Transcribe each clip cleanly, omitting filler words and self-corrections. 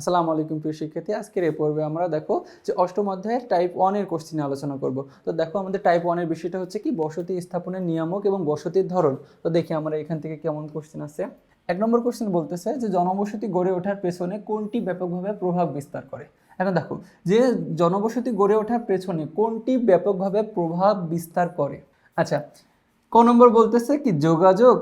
আসসালামু আলাইকুম প্রিয় শিক্ষার্থী, আজকের এই পর্বে আমরা দেখো যে অষ্টম অধ্যায়ের টাইপ 1 এর কোশ্চেন আলোচনা করব। তো দেখো আমাদের টাইপ 1 এর বিষয়টা হচ্ছে কি বসতি স্থাপনের নিয়ামক এবং বসতির ধরন। তো দেখি আমরা এখান থেকে কেমন কোশ্চেন আছে। এক নম্বর কোশ্চেন বলতেছে যে জনবসতি গড়ে ওঠার পেছনে কোনটি ব্যাপকভাবে প্রভাব বিস্তার করে। এখন দেখো যে জনবসতি গড়ে ওঠার পেছনে কোনটি ব্যাপকভাবে প্রভাব বিস্তার করে। আচ্ছা, ক নম্বর বলতেছে কি যোগাযোগ,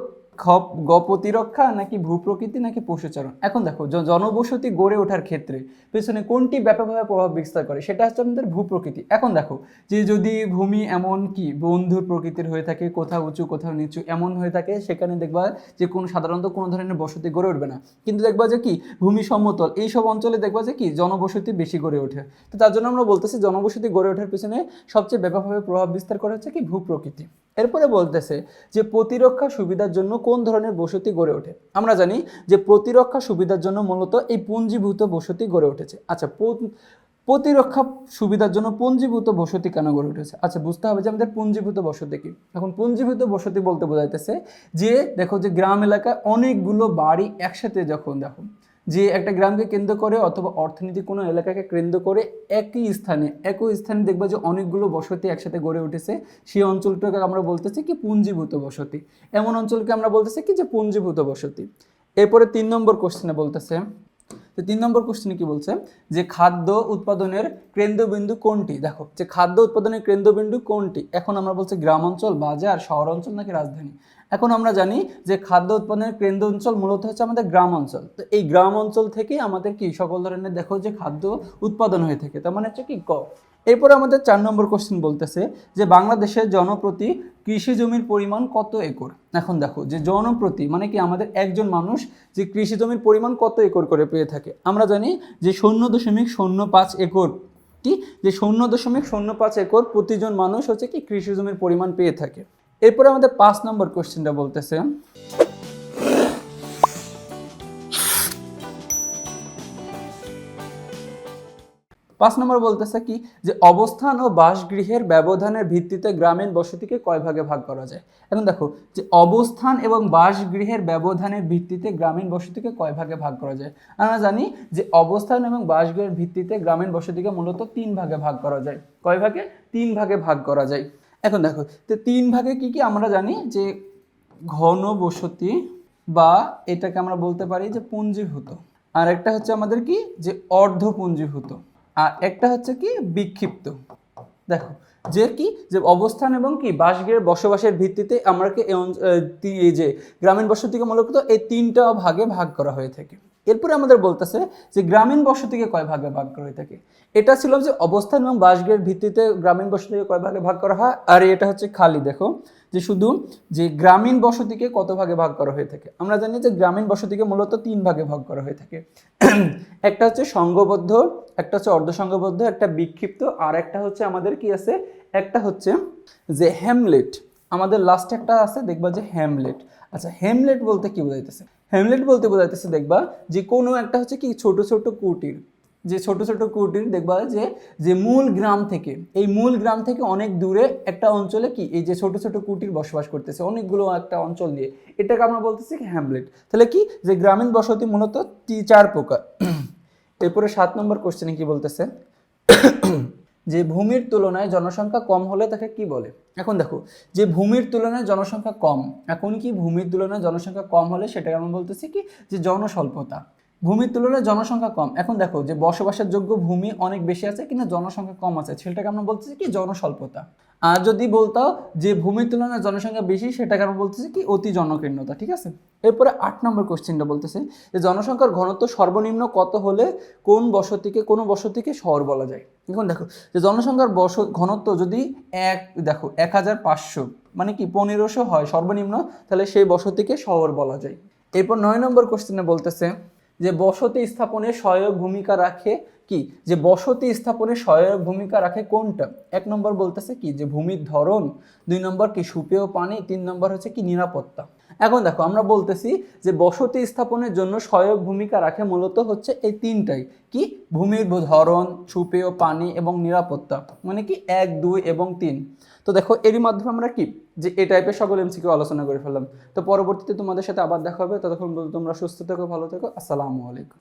প্রতিরক্ষা, নাকি ভূপ্রকৃতি, নাকি পশুচারণ। এখন দেখো জনবসতি গড়ে ওঠার ক্ষেত্রে পেছনে কোনটি ব্যাপকভাবে প্রভাব বিস্তার করে, সেটা হচ্ছে আমাদের ভূপ্রকৃতি। এখন দেখো যে যদি ভূমি এমন কি বন্ধুর প্রকৃতির হয়ে থাকে, কোথাও উঁচু কোথাও নিচু এমন হয়ে থাকে, সেখানে দেখবা যে সাধারণত কোনো ধরনের বসতি গড়ে উঠবে না। কিন্তু দেখবা যে কি ভূমি সমতল এইসব অঞ্চলে দেখবা যে কি জনবসতি বেশি গড়ে ওঠে। তো তার জন্য আমরা বলতেছি জনবসতি গড়ে ওঠার পেছনে সবচেয়ে ব্যাপকভাবে প্রভাব বিস্তার করে হচ্ছে কি ভূপ্রকৃতি। এরপরে বলতেছে যে প্রতিরক্ষা সুবিধার জন্য কোন ধরনের বসতি গড়ে ওঠে। আমরা জানি যে প্রতিরক্ষা সুবিধার জন্য মূলত এই পুঞ্জীভূত বসতি গড়ে উঠেছে। আচ্ছা, প্রতিরক্ষা সুবিধার জন্য পুঞ্জীভূত বসতি কেন গড়ে উঠেছে? আচ্ছা, বুঝতে হবে যে আমাদের পুঞ্জীভূত বসতি কি। এখন পুঞ্জীভূত বসতি বলতে বোঝাইতেছে যে দেখো যে গ্রাম এলাকায় অনেকগুলো বাড়ি একসাথে যখন দেখো যে একটা গ্রামকে কেন্দ্র করে অথবা অর্থনৈতিক কোনো এলাকাকে কেন্দ্র করে একই স্থানে দেখবা যে অনেকগুলো বসতি একসাথে গড়ে উঠেছে, সেই অঞ্চলটাকে আমরা বলতেছি কি পুঞ্জীভূত বসতি। এমন অঞ্চলকে আমরা বলতেছি কি যে পুঞ্জীভূত বসতি। এরপরে 3 নম্বর কোশ্চেনে বলতেছে, তো 3 নম্বর কোশ্চেনে কি বলছে যে খাদ্য উৎপাদনের কেন্দ্রবিন্দু কোনটি। দেখো যে খাদ্য উৎপাদনের কেন্দ্রবিন্দু কোনটি, এখন আমরা বলছি গ্রাম অঞ্চল, বাজার, শহর অঞ্চল, নাকি রাজধানী। এখন আমরা জানি যে খাদ্য উৎপাদনের কেন্দ্র অঞ্চল মূলত হচ্ছে আমাদের গ্রাম অঞ্চল। তো এই গ্রাম অঞ্চল থেকেই আমাদের কি সকল ধরনের দেখো যে খাদ্য উৎপাদন হয়ে থাকে, তার মানে হচ্ছে কি ক। এরপরে আমাদের 4 নম্বর কোশ্চেন বলতেছে যে বাংলাদেশের জনপ্রতি কৃষি জমির পরিমাণ কত একর। এখন দেখো যে জনপ্রতি মানে কি আমাদের একজন মানুষ যে কৃষি জমির পরিমাণ কত একর করে পেয়ে থাকে। আমরা জানি যে 0.05 একর কি যে 0.05 একর প্রতিজন মানুষ হচ্ছে কি কৃষি জমির পরিমাণ পেয়ে থাকে। এরপরে আমাদের 5 নম্বর কোশ্চেনটা বলতেছে 5 নম্বর বলতেছে কি যে অবস্থান ও বাসগৃহের ব্যবধানের ভিত্তিতে গ্রামীণ বসতিকে কয় ভাগে ভাগ করা যায়। এখন দেখো যে অবস্থান এবং বাসগৃহের ব্যবধানের ভিত্তিতে গ্রামীণ বসতিকে কয় ভাগে ভাগ করা যায়। আমরা জানি যে অবস্থান এবং বাসগৃহের ভিত্তিতে গ্রামীণ বসতিকে মূলত 3 ভাগে ভাগ করা যায়। কয় ভাগে? 3 ভাগে ভাগ করা যায়। এখন দেখো তো 3 ভাগে কি কি আমরা জানি যে ঘন বসতি বা এটাকে আমরা বলতে পারি যে পুঞ্জীভূত, আর একটা হচ্ছে আমাদের কি যে অর্ধ পুঞ্জীভূত, আর একটা হচ্ছে কি বিক্ষিপ্ত। দেখো যে কি যে অবস্থান এবং কি বাসগৃহের বসবাসের ভিত্তিতে আমরা কি এই যে গ্রামীণ বসতিকে মূলত এই 3টা ভাগে ভাগ করা হয়ে থাকে। এরপরে আমাদের বলতেছে যে গ্রামীণ বসতিকে কয় ভাগে ভাগ করা হয়ে থাকে। এটা ছিল যে অবস্থান এবং বাসগৃহের ভিত্তিতে গ্রামীণ বসতিকে কয় ভাগে ভাগ করা হয়, আর এটা হচ্ছে খালি দেখো যে শুধু যে গ্রামীণ বসতিকে কত ভাগে ভাগ করা হয়ে থাকে। আমরা জানি যে গ্রামীণ বসতিকে মূলত 3 ভাগে ভাগ করা হয়ে থাকে। একটা হচ্ছে সংঘবদ্ধ, একটা হচ্ছে অর্ধসংঘবদ্ধ, একটা বিক্ষিপ্ত, আর একটা হচ্ছে আমাদের কি আছে একটা হচ্ছে যে হ্যামলেট। আমাদের লাস্টে একটা আছে দেখবা যে হ্যামলেট। আচ্ছা, হ্যামলেট বলতে কি বোঝাইতেছে? হ্যামলেট বলতে বোঝাইতেছে দেখবা যে কোনো একটা হচ্ছে কি ছোট ছোট কুটির, যে ছোট ছোট কুটির দেখবা যে যে মূল গ্রাম থেকে এই মূল গ্রাম থেকে অনেক দূরে একটা অঞ্চলে কি এই যে ছোট ছোট কুটির বসবাস করতেছে অনেকগুলো একটা অঞ্চল দিয়ে, এটাকে আমরা বলতেছি কি হ্যামলেট। তাহলে কি যে গ্রামীণ বসতি মূলত 4 প্রকার। এরপরে 7 নম্বর কোশ্চেনে কি বলতেছে যে ভূমির তুলনায় জনসংখ্যা কম হলে তাকে কি বলে। এখন দেখো যে ভূমির তুলনায় জনসংখ্যা কম, এখন কি ভূমির তুলনায় জনসংখ্যা কম হলে সেটাকে আমরা বলতেছি কি যে জনস্বল্পতা। ভূমির তুলনায় জনসংখ্যা কম, এখন দেখো যে বসবাসের যোগ্য ভূমি অনেক বেশি আছে কিন্তু জনসংখ্যা কম আছে, সেটাকে আমরা বলতেছি কি জনস্বল্পতা। আর যদি বলতো যে ভূমির তুলনায় জনসংখ্যা বেশি, সেটাকে আমরা বলতেছি কি অতি জনকীর্ণতা। ঠিক আছে। এরপরে 8 নম্বর কোশ্চেনটা বলতেছে যে জনসংখ্যার ঘনত্ব সর্বনিম্ন কত হলে কোনো বসতিকে শহর বলা যায়। এখন দেখো যে জনসংখ্যার ঘনত্ব যদি দেখো 1500 মানে কি 1500 হয় সর্বনিম্ন, তাহলে সেই বসতিকে শহর বলা যায়। এরপর 9 নম্বর কোশ্চেনে বলতেছে যে বসতি স্থাপনে সহায়ক ভূমিকা রাখে কি যে বসতি স্থাপনে সহায়ক ভূমিকা রাখে কোনটা। 1 নম্বর বলতেছে কি যে ভূমির ধরন, 2 নম্বর কি সুপেয় পানি, 3 নম্বর হচ্ছে কি নিরাপত্তা। এখন দেখো আমরা বলতেছি যে বসতি স্থাপনের জন্য সহায়ক ভূমিকা রাখে মূলত হচ্ছে এই 3টাই কি ভূমির ধরন, সুপেয় পানি এবং নিরাপত্তা, মানে কি 1, 2 এবং 3। তো দেখো এরই মাধ্যমে আমরা কি যে এই টাইপের সকল এমসিকিউ আলোচনা করে ফেললাম। তো পরবর্তীতে তোমাদের সাথে আবার দেখা হবে, ততক্ষণ তোমরা সুস্থ থেকো, ভালো থেকো। আসসালামু আলাইকুম।